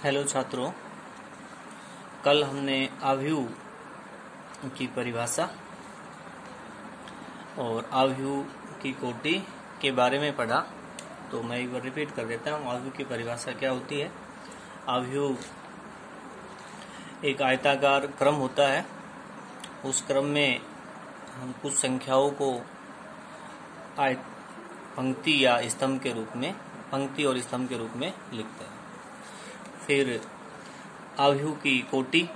Hello छात्रों, कल हमने आव्यूह की परिभाषा और आव्यूह की कोटि के बारे में पढ़ा। तो मैं एक बार रिपीट कर देता हूँ। आव्यूह की परिभाषा क्या होती है। आव्यूह एक आयताकार क्रम होता है। उस क्रम में हम कुछ संख्याओं को पंक्ति या स्तंभ के रूप में, पंक्ति और स्तंभ के रूप में लिखते हैं। फिर आव्यूह की कोटि,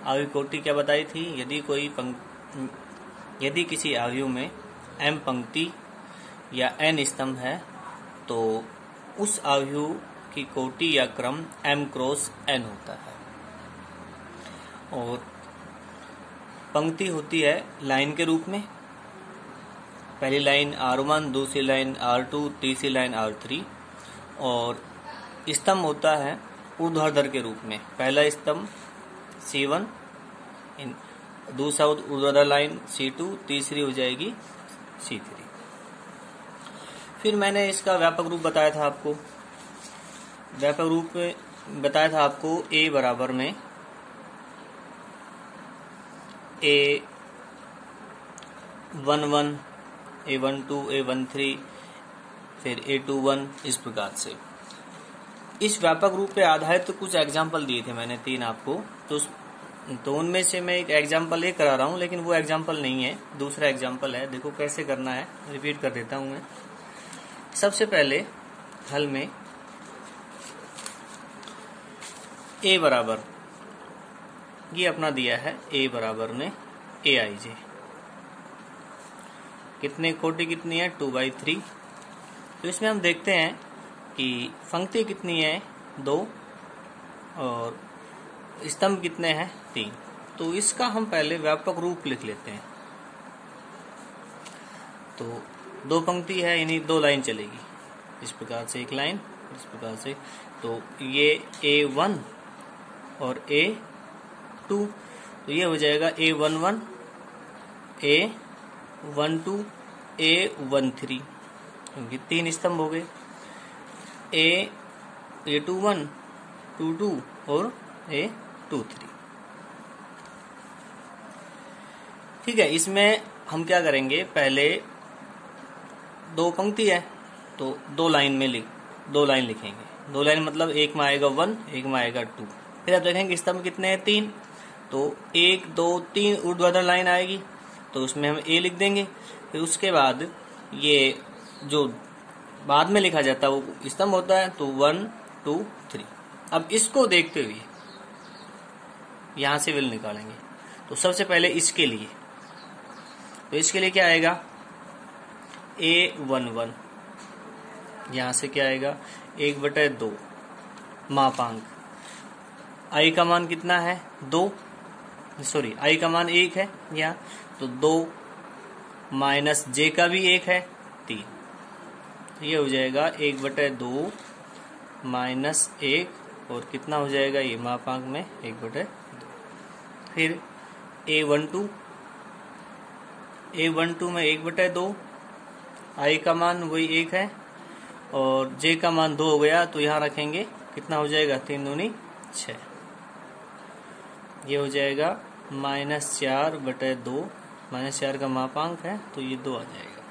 आव्यूह कोटि क्या बताई थी। यदि किसी आव्यूह में m पंक्ति या n स्तंभ है तो उस आव्यूह की कोटि या क्रम m क्रॉस n होता है। और पंक्ति होती है लाइन के रूप में। पहली लाइन R1, दूसरी लाइन R2, तीसरी लाइन R3। और स्तंभ होता है ऊर्ध्वाधर के रूप में। पहला स्तंभ C1, दूसरा ऊर्ध्वाधर लाइन C2, तीसरी हो जाएगी C3। फिर मैंने इसका व्यापक रूप बताया था आपको। व्यापक रूप बताया था आपको A बराबर में A11, A12, A13, फिर A21, इस प्रकार से। इस व्यापक रूप पे आधारित तो कुछ एग्जाम्पल दिए थे मैंने 3 आपको। तो उनमें से मैं एक एग्जाम्पल ये करा रहा हूँ, लेकिन वो एग्जाम्पल नहीं है, दूसरा एग्जाम्पल है। देखो कैसे करना है, रिपीट कर देता हूँ मैं। सबसे पहले हल में A बराबर, ये अपना दिया है A बराबर में AIJ। कितने कोटि कितनी है 2/3। तो इसमें हम देखते हैं कि पंक्ति कितनी है 2 और स्तंभ कितने हैं 3। तो इसका हम पहले व्यापक रूप लिख लेते हैं। तो 2 पंक्ति है यानी 2 लाइन चलेगी। इस प्रकार से एक लाइन, इस प्रकार से। तो ये A1 और A2, तो ये हो जाएगा A11, A12, A13, क्योंकि 3 स्तंभ हो गए। A21, 22 और A23। ठीक है, इसमें हम क्या करेंगे, पहले 2 पंक्ति है तो 2 लाइन लिखेंगे। 2 लाइन मतलब एक में आएगा 1, एक में आएगा 2। फिर आप देखेंगे स्तंभ कितने हैं 3। तो 1, 2, 3 ऊर्ध्वाधर लाइन आएगी, तो उसमें हम A लिख देंगे। फिर उसके बाद ये जो बाद में लिखा जाता है वो स्तंभ होता है, तो 1, 2, 3। अब इसको देखते हुए यहां से विल निकालेंगे। तो सबसे पहले इसके लिए, तो इसके लिए क्या आएगा A11, यहां से क्या आएगा 1/2 मापांक। I का मान कितना है 2, सॉरी I का मान 1 है यहाँ, तो 2 माइनस J का भी 1 है 3। ये हो जाएगा 1/2 माइनस 1 और कितना हो जाएगा ये मापांक में 1/2। फिर A12 में 1/2, I का मान वही 1 है और J का मान 2 हो गया, तो यहाँ रखेंगे कितना हो जाएगा 3 दूनी 6। ये हो जाएगा -4/2, -4 का मापांक है तो ये 2 आ जाएगा।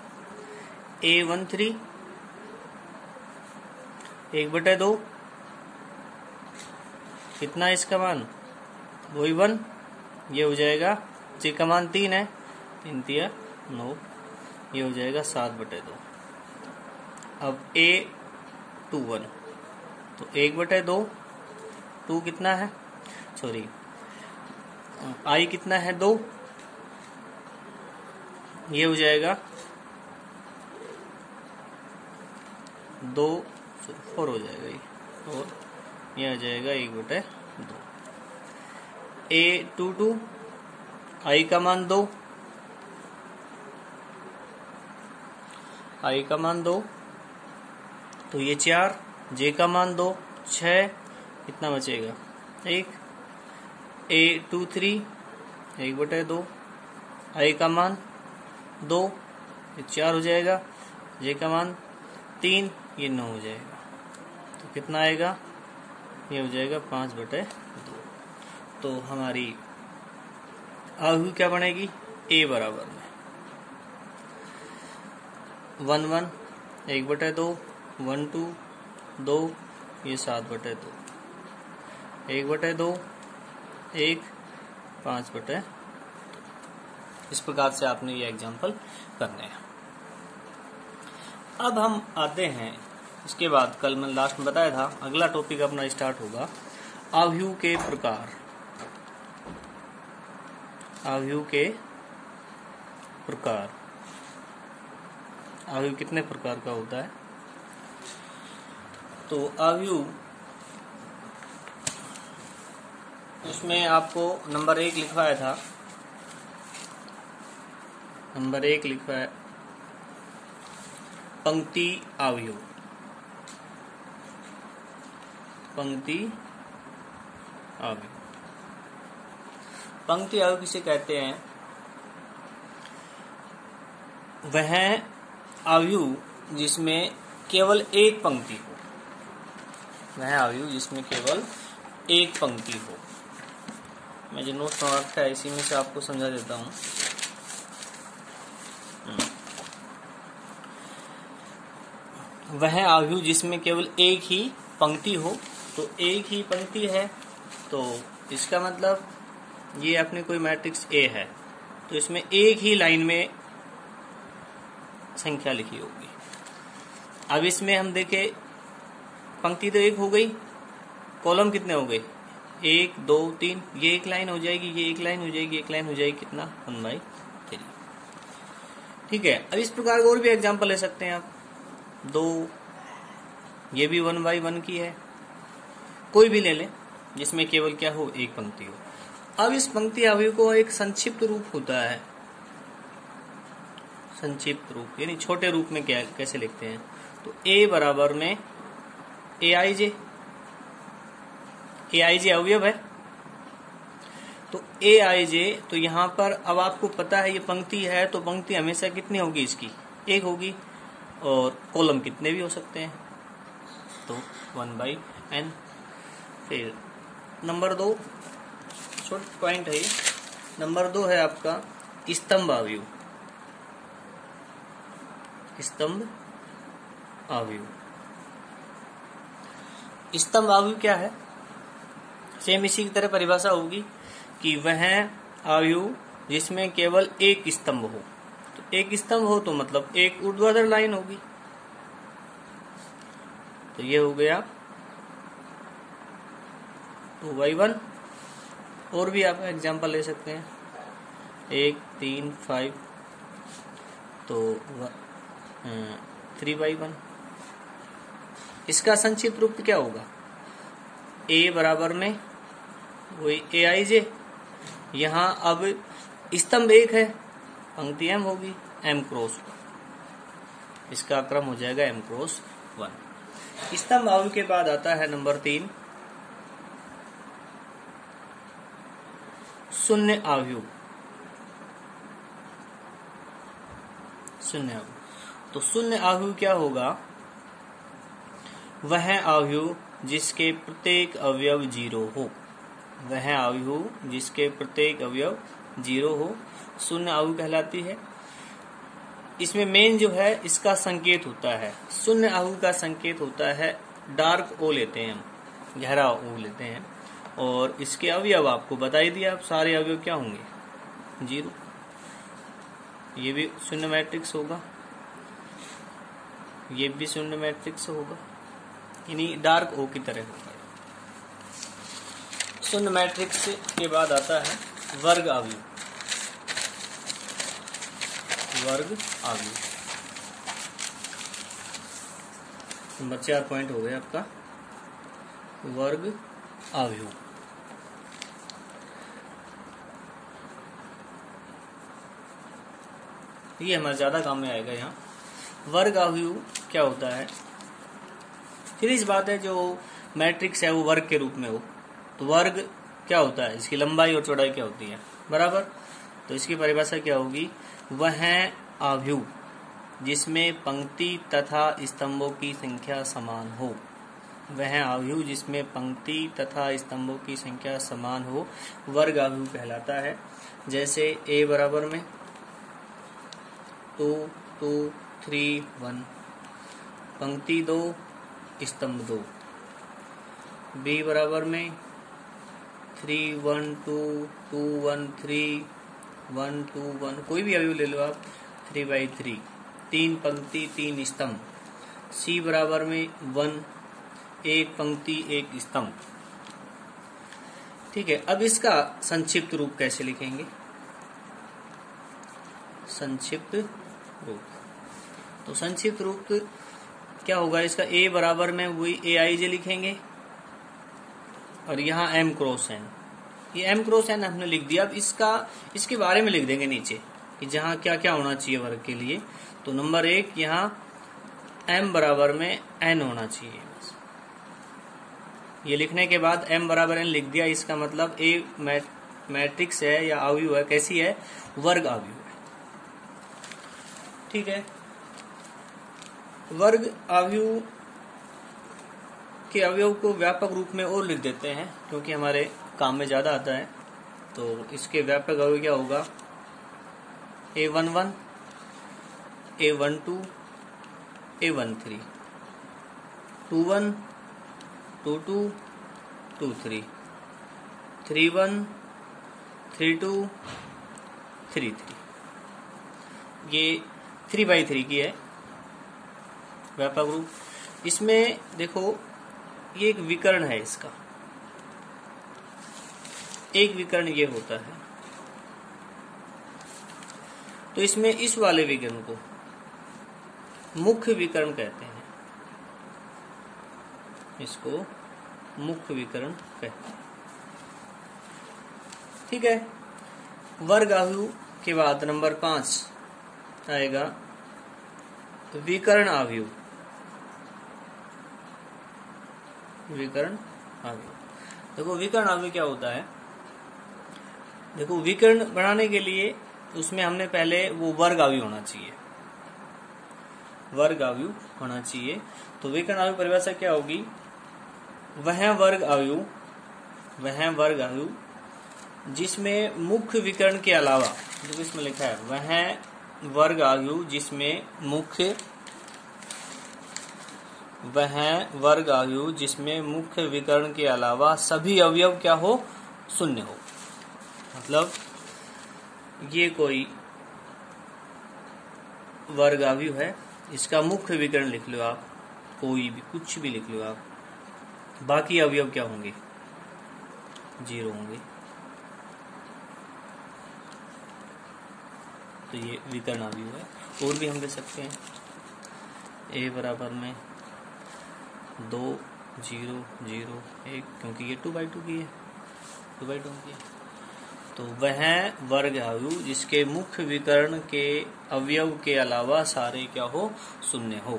A13 1/2, कितना इसका मान वही 1, ये हो जाएगा। J का मान 3 है, 3 तिया 9, ये हो जाएगा 7/2। अब A21, तो 1/2, 2 कितना है, सॉरी I कितना है 2, ये हो जाएगा 2, 4 हो जाएगा ये, और ये आ जाएगा 1/2। A22 I का मान 2, I का मान 2, तो ये 4, J का मान 2, 6, कितना बचेगा 1। A23 1/2, I का मान 2, ये 4 हो जाएगा। J का मान 3, ये 9 हो जाएगा। तो कितना आएगा ये हो जाएगा 5/2। तो हमारी अवयवी क्या बनेगी, ए बराबर में 1 1 1/2 1 2 2, ये 7/2 1/2 1 5/2। इस प्रकार से आपने ये एग्जाम्पल करने हैं। अब हम आते हैं, इसके बाद कल मैंने लास्ट में बताया था अगला टॉपिक अपना स्टार्ट होगा अवयव के प्रकार। अवयव के प्रकार, अवयव कितने प्रकार का होता है। तो अवयव, उसमें आपको नंबर 1 लिखवाया था, नंबर 1 लिखवाया पंक्ति अवयव। पंक्ति अवयव, पंक्ति अवयव किसे कहते हैं, वह अवयव जिसमें केवल एक पंक्ति हो, वह अवयव जिसमें केवल एक पंक्ति हो। मैं जो नोट बना रखा है इसी में से आपको समझा देता हूं। वह अवयव जिसमें केवल एक ही पंक्ति हो। तो एक ही पंक्ति है तो इसका मतलब ये अपने कोई मैट्रिक्स ए है तो इसमें एक ही लाइन में संख्या लिखी होगी। अब इसमें हम देखें, पंक्ति तो एक हो गई, कॉलम कितने हो गए, 1 2 3, ये एक लाइन हो जाएगी, ये एक लाइन हो जाएगी, एक लाइन हो जाएगी, कितना 1/3। ठीक है। अब इस प्रकार और भी एग्जांपल ले सकते हैं आप। 2, ये भी 1/1 की है, कोई भी ले लें जिसमें केवल क्या हो, एक पंक्ति हो। अब इस पंक्ति अवयव को एक संक्षिप्त रूप होता है, संक्षिप्त रूप यानी छोटे रूप में क्या कैसे लिखते हैं। तो ए बराबर में AIJ, AIJ अवयव है। तो AIJ, तो यहाँ पर अब आपको पता है ये पंक्ति है तो पंक्ति हमेशा कितनी होगी, इसकी एक होगी, और कॉलम कितने भी हो सकते हैं तो 1/n। फिर नंबर 2, शॉर्ट पॉइंट है, नंबर 2 है आपका स्तंभ अवयव। स्तंभ अवयव, स्तंभ अवयव क्या है, सेम इसी की तरह परिभाषा होगी कि वह अवयव जिसमें केवल एक स्तंभ हो। तो एक स्तंभ हो तो मतलब एक ऊर्ध्वाधर लाइन होगी। तो ये हो गया 2/1। और भी आप एग्जांपल ले सकते हैं, 1 3 5, तो 3/1। इसका संक्षिप्त रूप क्या होगा, A बराबर में वही AIJ। यहाँ अब स्तंभ एक है, पंक्ति M होगी, M×1, इसका क्रम हो जाएगा M×1। स्तंभ अवयव के बाद आता है नंबर 3 शून्य अवयव। शून्य अवयव, तो शून्य अवयव क्या होगा, वह अवयव जिसके प्रत्येक अवयव 0 हो। वह अवयव जिसके प्रत्येक अवयव 0 हो शून्य अवयव कहलाती है। इसमें मेन जो है इसका संकेत होता है, शून्य अवयव का संकेत होता है डार्क ओ लेते हैं हम, गहरा ओ लेते हैं, और इसके अवयव आपको बता ही दिया। आप सारे अवयव क्या होंगे, 0। ये भी शून्य मैट्रिक्स होगा, ये भी शून्य मैट्रिक्स होगा, यानी डार्क ओ की तरह होगा। शून्य मैट्रिक्स के बाद आता है वर्ग अवयव। वर्ग अवयव नंबर 4 पॉइंट हो गया आपका, वर्ग अवयव। ये हमारा ज्यादा काम में आएगा। यहाँ वर्ग अवयव क्या होता है, सीधी सी बात है, जो मैट्रिक्स है वो वर्ग के रूप में हो तो वर्ग क्या होता है, इसकी लंबाई और चौड़ाई क्या होती है, बराबर। तो इसकी परिभाषा क्या होगी, वह अवयव जिसमें पंक्ति तथा स्तंभों की संख्या समान हो, वह अवयव जिसमें पंक्ति तथा स्तंभों की संख्या समान हो वर्ग अवयव कहलाता है। जैसे ए बराबर में 2 2 3 1, पंक्ति 2 स्तंभ 2। बी बराबर में 3 1 2 2 1 3 1 2 1, कोई भी अवयव ले लो आप, 3/3, 3 पंक्ति 3 स्तंभ। सी बराबर में 1, 1 पंक्ति 1 स्तंभ। ठीक है, अब इसका संक्षिप्त रूप कैसे लिखेंगे? संक्षिप्त रूप, तो संक्षिप्त रूप क्या होगा इसका? ए बराबर में वही AIJ लिखेंगे और यहाँ M क्रॉस N, ये M क्रॉस N हमने लिख दिया। अब इसके बारे में लिख देंगे नीचे कि जहाँ क्या क्या होना चाहिए वर्ग के लिए। तो नंबर 1 यहाँ M बराबर में N होना चाहिए, बस ये लिखने के बाद M बराबर N लिख दिया। इसका मतलब A मैट्रिक्स है या अवयव है, कैसी है? वर्ग अवयव है। ठीक है, वर्ग अवयव के अवयव को व्यापक रूप में और लिख देते हैं क्योंकि हमारे काम में ज्यादा आता है। तो इसके व्यापक अवयव क्या होगा? A11, A12, A13, 21, 22, 23, 31, 32, 33। ये 3/3 की है व्यापक रूप। इसमें देखो ये एक विकर्ण है, इसका एक विकर्ण ये होता है। तो इसमें इस वाले विकर्ण को मुख्य विकर्ण कहते हैं, इसको मुख्य विकर्ण कहते हैं। ठीक है, वर्ग अवयव के बाद नंबर 5 आएगा विकर्ण अवयव। विकर्ण अवयव, देखो विकर्ण अवयव क्या होता है? देखो विकर्ण बनाने के लिए उसमें हमने पहले वो वर्ग अवयव होना चाहिए, वर्ग अवयव होना चाहिए। तो विकर्ण अवयव परिभाषा क्या होगी? वह वर्ग अवयव, वह वर्ग अवयव जिसमें मुख्य विकर्ण के अलावा, जो इसमें लिखा है, वह वर्ग अवयव जिसमें मुख्य, वह वर्ग अवयव जिसमें मुख्य विकर्ण के अलावा सभी अवयव क्या हो? शून्य हो। मतलब ये कोई वर्ग अवयव है, इसका मुख्य विकर्ण लिख लो आप, कोई भी कुछ भी लिख लो आप, बाकी अवयव क्या होंगे? 0 होंगे। तो ये विकर्ण अवयव है। और भी हम दे सकते हैं, A बराबर में 2 0 0 1, क्योंकि ये 2/2 की है, 2/2 की है। तो वह वर्ग अवयव जिसके मुख्य विकर्ण के अवयव के अलावा सारे क्या हो? शून्य हो,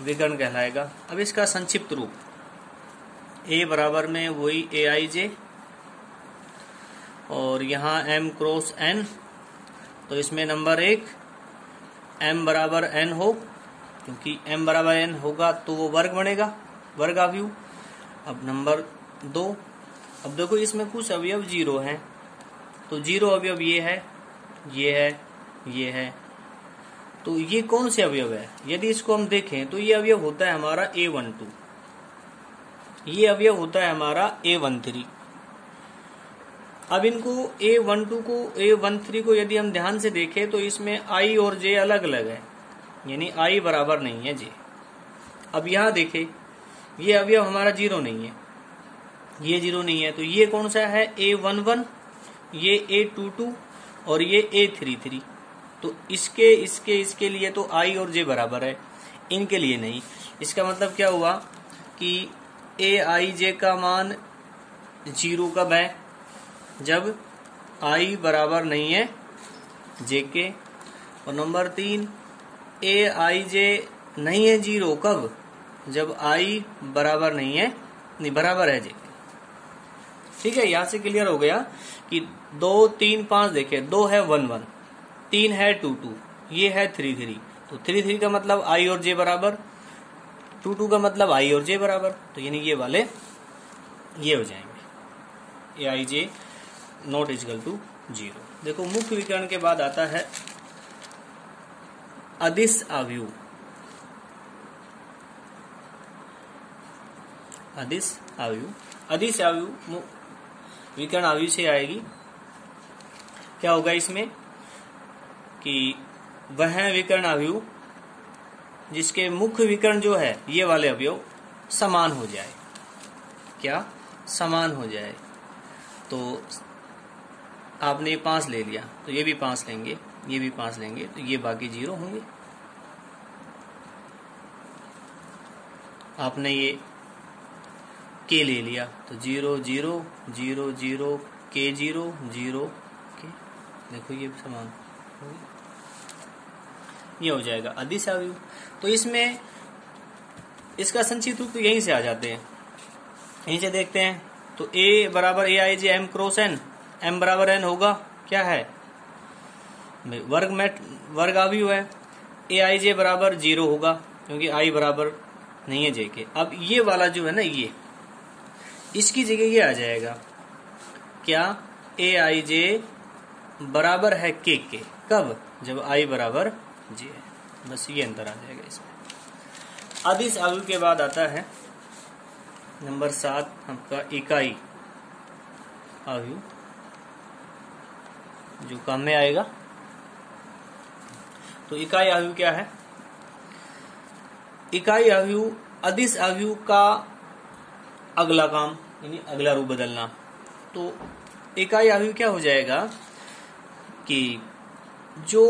विकर्ण कहलाएगा। अब इसका संक्षिप्त रूप, A बराबर में वही AIJ और यहाँ M क्रॉस N। तो इसमें नंबर 1 M बराबर N हो, क्योंकि M बराबर N होगा तो वो वर्ग बनेगा, वर्ग अवयव। अब नंबर 2, अब देखो इसमें कुछ अवयव 0 हैं, तो 0 अवयव ये है, ये है, ये है। तो ये कौन से अवयव है? यदि इसको हम देखें तो ये अवयव होता है हमारा A12, ये अवयव होता है हमारा A13। अब इनको A12 को A13 को यदि हम ध्यान से देखें तो इसमें I और J अलग अलग है, यानी I बराबर नहीं है J। अब यहाँ देखें ये अवयव हमारा 0 नहीं है, ये 0 नहीं है, तो ये कौन सा है? A11, ये A22 और ये A33। तो इसके लिए तो I और J बराबर है, इनके लिए नहीं। इसका मतलब क्या हुआ कि AIJ का मान 0 कब है? जब I बराबर नहीं है J के। और नंबर 3 AIJ नहीं है 0 कब? जब I बराबर नहीं है, नहीं बराबर है J के। ठीक है, यहाँ से क्लियर हो गया कि 2 3 5 देखे, 2 है 1 1, 3 है 2 2, ये है 3 3। तो 3 3 का मतलब I और J बराबर, 2 का मतलब आई और जे बराबर, तो यानी ये वाले ये हो जाएंगे, ए I J not equal to 0। देखो मुख्य विकर्ण के बाद आता है अदिश अवयव। अदिश अवयव, अदिश अवयव विकर्ण अवयव से आएगी। क्या होगा इसमें कि वह विकर्ण अवयव जिसके मुख्य विकर्ण जो है ये वाले अवयव समान हो जाए। क्या समान हो जाए? तो आपने ये 5 ले लिया तो ये भी 5 लेंगे, ये भी 5 लेंगे, तो ये बाकी 0 होंगे। आपने ये के ले लिया तो 0 0 0 0 के 0 0 के, देखो ये समान हो गया, ये हो जाएगा अदिश अवयव। तो इसमें इसका संक्षिप्त रूप यहीं से आ जाते हैं, यहीं से देखते हैं। तो ए बराबर ए I J M cross N, M बराबर एन होगा, क्या है वर्ग अवयव है। ए आई जे बराबर 0 होगा क्योंकि आई बराबर नहीं है जे के। अब ये वाला जो है ना, ये इसकी जगह ये आ जाएगा, क्या ए आई जे बराबर है के। कब? जब आई बराबर जे है, बस ये अंतर आ जाएगा इसमें। अदिश अवयव के बाद आता है नंबर 7 आपका इकाई अवयव, जो काम में आएगा। तो इकाई अवयव क्या है? इकाई अवयव अदिश अवयव का अगला काम, यानी अगला रूप बदलना। तो इकाई अवयव क्या हो जाएगा कि जो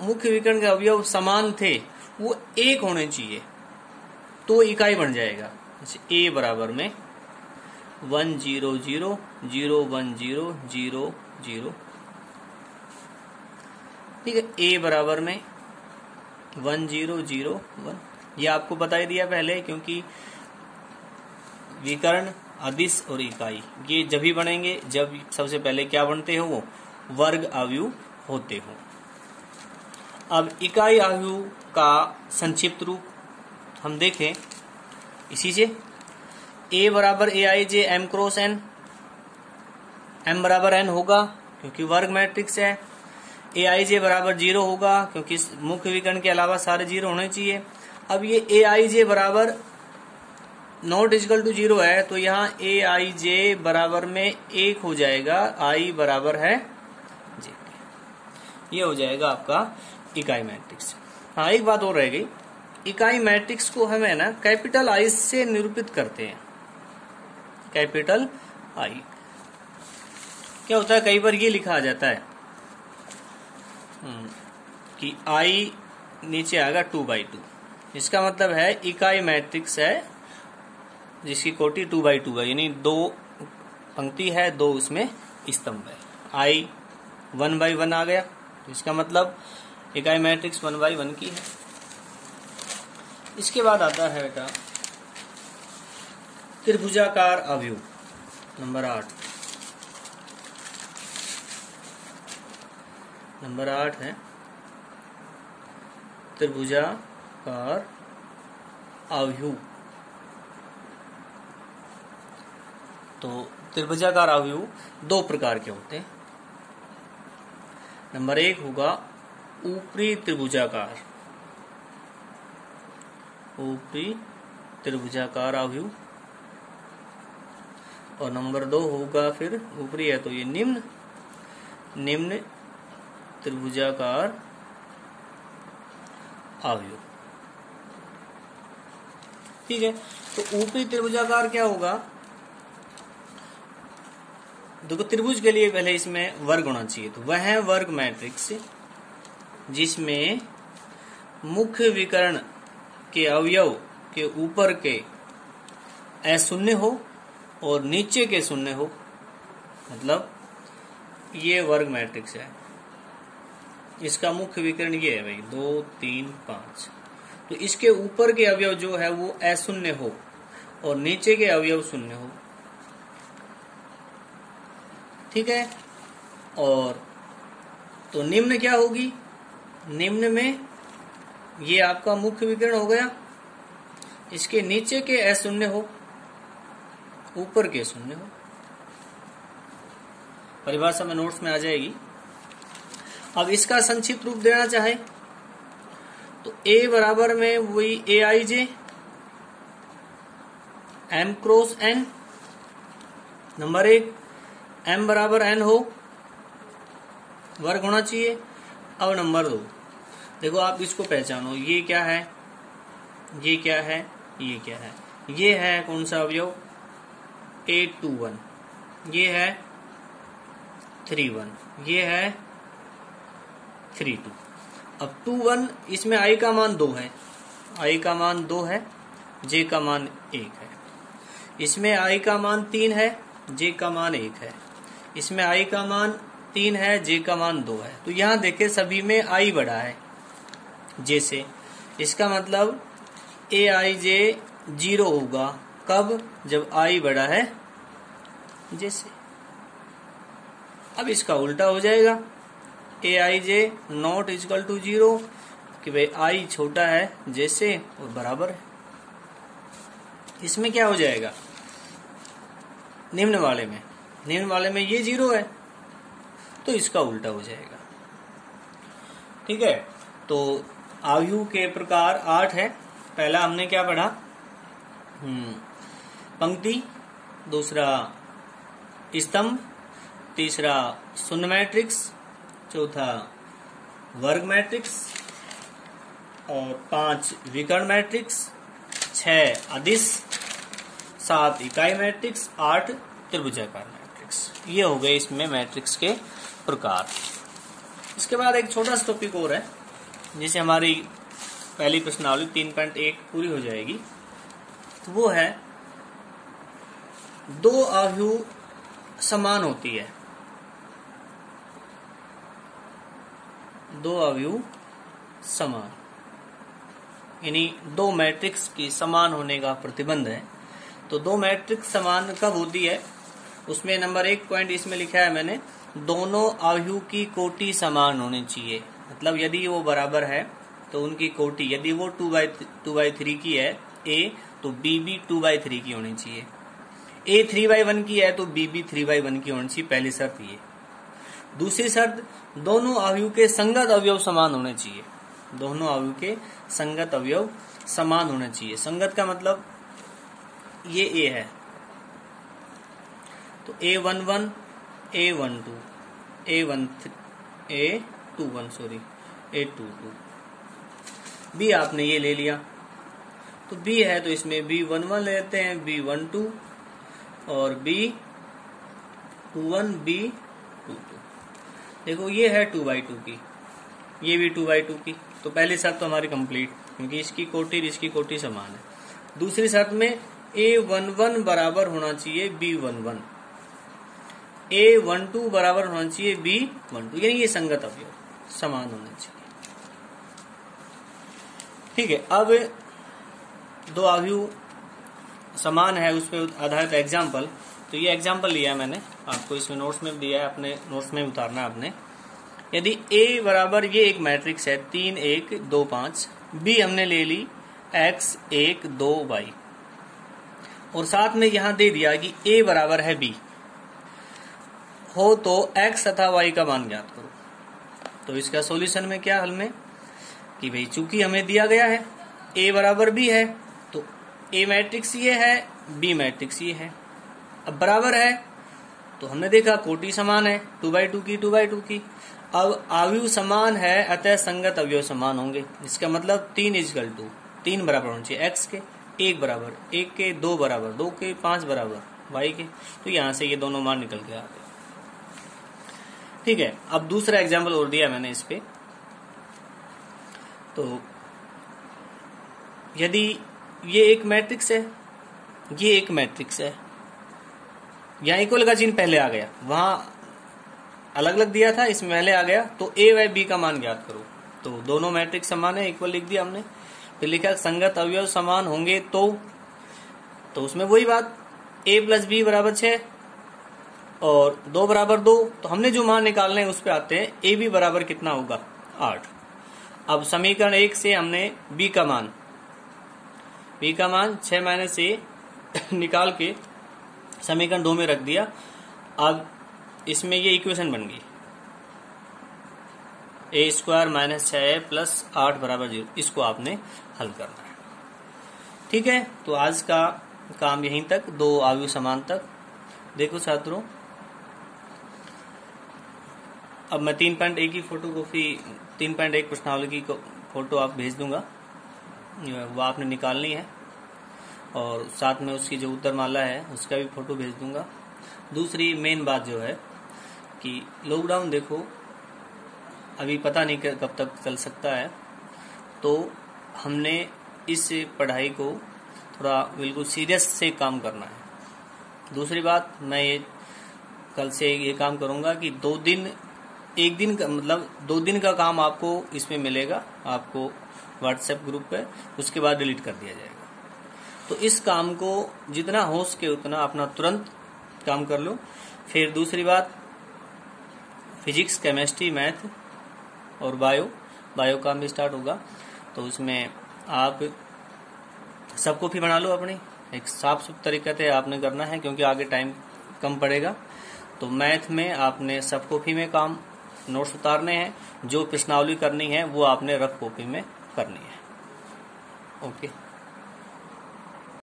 मुख्य विकर्ण के अवयव समान थे वो एक होने चाहिए तो इकाई बन जाएगा। जैसे ए बराबर में 1 0 0 0 1 0 0 0, ठीक है। ए बराबर में 1 0 0 1, ये आपको बता ही दिया पहले, क्योंकि विकर्ण अदिश और इकाई ये जब ही बनेंगे जब सबसे पहले क्या बनते हो, वो वर्ग अवयव होते हो। अब इकाई अवयव का संक्षिप्त रूप हम देखें इसी से। ए बराबर ए I J M cross N, M बराबर एन होगा क्योंकि वर्ग मैट्रिक्स है। ए आई जे बराबर 0 होगा क्योंकि मुख्य विकर्ण के अलावा सारे 0 होने चाहिए। अब ये ए आई जे बराबर नॉट इक्वल टू 0 है, तो यहाँ ए आई जे बराबर में 1 हो जाएगा, आई बराबर है जे, ये हो जाएगा आपका इकाई मैट्रिक्स। हाँ, एक बात और रह गई, इकाई मैट्रिक्स को हमें ना कैपिटल आई से निरूपित करते हैं। कैपिटल आई क्या होता है, कई बार ये लिखा आ जाता है कि आई नीचे आएगा 2/2, इसका मतलब है इकाई मैट्रिक्स है जिसकी कोटि 2/2 है, यानी 2 पंक्ति है, 2 उसमें स्तंभ है। आई 1/1 आ गया, इसका मतलब इकाई मैट्रिक्स 1/1 की है। इसके बाद आता है बेटा त्रिभुजाकार अवयव नंबर 8। नंबर 8 है त्रिभुजाकार अवयव। तो त्रिभुजाकार अवयव 2 प्रकार के होते हैं। नंबर 1 होगा ऊपरी त्रिभुजाकार, ऊपरी त्रिभुजाकार अवयव। और नंबर 2 होगा, फिर ऊपरी है तो ये निम्न त्रिभुजाकार अवयव, ठीक है। तो ऊपरी त्रिभुजाकार क्या होगा, देखो त्रिभुज के लिए पहले इसमें वर्ग होना चाहिए, तो वह वर्ग मैट्रिक्स जिसमें मुख्य विकर्ण के अवयव के ऊपर के अशून्य हो और नीचे के शून्य हो, मतलब ये वर्ग मैट्रिक्स है। इसका मुख्य विकर्ण ये है भाई 2 3 5, तो इसके ऊपर के अवयव जो है वो अशून्य हो और नीचे के अवयव शून्य हो, ठीक है। और तो निम्न क्या होगी, निम्न में ये आपका मुख्य विकर्ण हो गया इसके नीचे के ए शून्य हो, ऊपर के शून्य हो। परिभाषा में नोट्स में आ जाएगी। अब इसका संक्षिप्त रूप देना चाहे तो ए बराबर में वही A I J M cross N, number 1 M बराबर एन हो, वर्ग होना चाहिए। अब नंबर 2 देखो, आप इसको पहचानो, ये क्या है, ये क्या है, ये क्या है, ये है कौन सा अवयव, 821, ये है 31, ये है 32। अब 21 इसमें आई का मान 2 है, आई का मान 2 है, जे का मान 1 है। इसमें आई का मान 3 है, जे का मान 1 है। इसमें आई का मान 3 है, जे का मान 2 है। तो यहां देखे सभी में आई बड़ा है जे से, इसका मतलब ए आई जे 0 होगा। कब? जब आई बड़ा है जे से। अब इसका उल्टा हो जाएगा, ए I J not equal to 0, कि भाई आई छोटा है जे से और बराबर है। इसमें क्या हो जाएगा, निम्न वाले में ये 0 है, तो इसका उल्टा हो जाएगा। ठीक है, तो आयु के प्रकार 8 है। पहला हमने क्या पढ़ा, पंक्ति, दूसरा स्तंभ, तीसरा शून्य मैट्रिक्स, चौथा वर्ग मैट्रिक्स, और 5 विकर्ण मैट्रिक्स, 6 अदिश, 7 इकाई मैट्रिक्स, 8 त्रिभुजाकार मैट्रिक्स। ये हो गए इसमें मैट्रिक्स के प्रकार। इसके बाद एक छोटा सा टॉपिक और है, जिसे हमारी पहली प्रश्नावली 3.1 पूरी हो जाएगी। तो वो है, दो आयु समान होती है, दो आयु समान, यानी दो मैट्रिक्स की समान होने का प्रतिबंध है। तो दो मैट्रिक्स समान कब होती है, उसमें नंबर 1 पॉइंट इसमें लिखा है मैंने, दोनों आयु की कोटि समान होनी चाहिए। मतलब यदि वो बराबर है तो उनकी कोटि, यदि वो 2/3 की है ए, तो बी भी 2/3 की होनी चाहिए। ए 3/1 की है तो बी भी 3/1 की होनी चाहिए, पहली शर्त ये। दूसरी शर्त, दोनों आयु के संगत अवयव समान होने चाहिए। दोनों आयु के संगत अवयव समान होने चाहिए। संगत का मतलब ये ए है तो A11, A12, A22, बी आपने ये ले लिया तो बी है तो इसमें B11 लेते हैं, B12 और B21, B22। देखो ये है 2/2 की, ये भी 2/2 की, तो पहली शर्त तो हमारी कंप्लीट, क्योंकि इसकी कोटि इसकी कोटि समान है। दूसरी शर्त में A11 बराबर होना चाहिए B11, A12 बराबर होना चाहिए B12, यानी ये संगत अवयव समान होना चाहिए। ठीक है, अब दो आयु समान है उस पर आधारित एग्जाम्पल। तो ये एग्जाम्पल लिया मैंने, आपको इसमें नोट्स में दिया है, अपने नोट्स में उतारना है आपने। यदि A बराबर, ये एक मैट्रिक्स है 3, 1, 2, 5, B हमने ले ली x, 1, 2, y, और साथ में यहां दे दिया कि A बराबर है B हो तो x तथा y का मान ज्ञात करो। तो इसका सॉल्यूशन में क्या, हल में कि भाई चूंकि हमें दिया गया है A बराबर B है तो A मैट्रिक्स ये है, B मैट्रिक्स ये है। अब बराबर है तो हमने देखा कोटि समान है, 2/2 की 2/2 की। अब आयु समान है अतः संगत अवयव समान होंगे। इसका मतलब 3 बराबर होना चाहिए x के, 1 बराबर 1 के, 2 बराबर 2 के, 5 बराबर y के। तो यहां से ये दोनों मान निकल के आते। ठीक है, अब दूसरा एग्जाम्पल और दिया मैंने इस पे। तो यदि ये एक मैट्रिक्स है, ये एक मैट्रिक्स है, यहां इक्वल का चिन्ह पहले आ गया, वहां अलग अलग दिया था, इसमें पहले आ गया, तो A व B का मान ज्ञात करो। तो दोनों मैट्रिक्स समान है, इक्वल लिख दिया हमने। फिर लिखा संगत अवयव समान होंगे तो उसमें वही बात, A + B बराबर 6 और 2 बराबर 2। तो हमने जो मान निकालने हैं उस पे आते हैं। A B बराबर कितना होगा, 8। अब समीकरण 1 से हमने B का मान p का मान 6 माइनस a निकाल के समीकरण 2 में रख दिया। अब इसमें ये इक्वेशन बन गई a square minus 6a plus 8 बराबर 0। इसको आपने हल करना है। ठीक है, तो आज का काम यहीं तक, 2 आयु समान तक। देखो छात्रों, अब मैं 3.1 की फोटोकॉपी 3.1 प्रश्नावली की फोटो आप भेज दूंगा, वो आपने निकालनी है, और साथ में उसकी जो उत्तरमाला है उसका भी फोटो भेज दूंगा। दूसरी मेन बात जो है कि लॉकडाउन देखो अभी पता नहीं कब तक चल सकता है, तो हमने इस पढ़ाई को थोड़ा बिल्कुल सीरियस से काम करना है। दूसरी बात, मैं ये कल से ये काम करूंगा कि 2 दिन, एक दिन का मतलब 2 दिन का काम आपको इसमें मिलेगा, आपको व्हाट्सएप ग्रुप पे, उसके बाद डिलीट कर दिया जाएगा। तो इस काम को जितना हो सके उतना अपना तुरंत काम कर लो। फिर दूसरी बात, फिजिक्स, केमिस्ट्री, मैथ और बायो काम भी स्टार्ट होगा, तो उसमें आप सब कॉपी बना लो अपनी, एक साफ सुथरे तरीके से आपने करना है क्योंकि आगे टाइम कम पड़ेगा। तो मैथ में आपने सब कॉपी में काम नोट्स उतारने हैं, जो प्रश्नावली करनी है वो आपने रफ कॉपी में करनी है। ओके।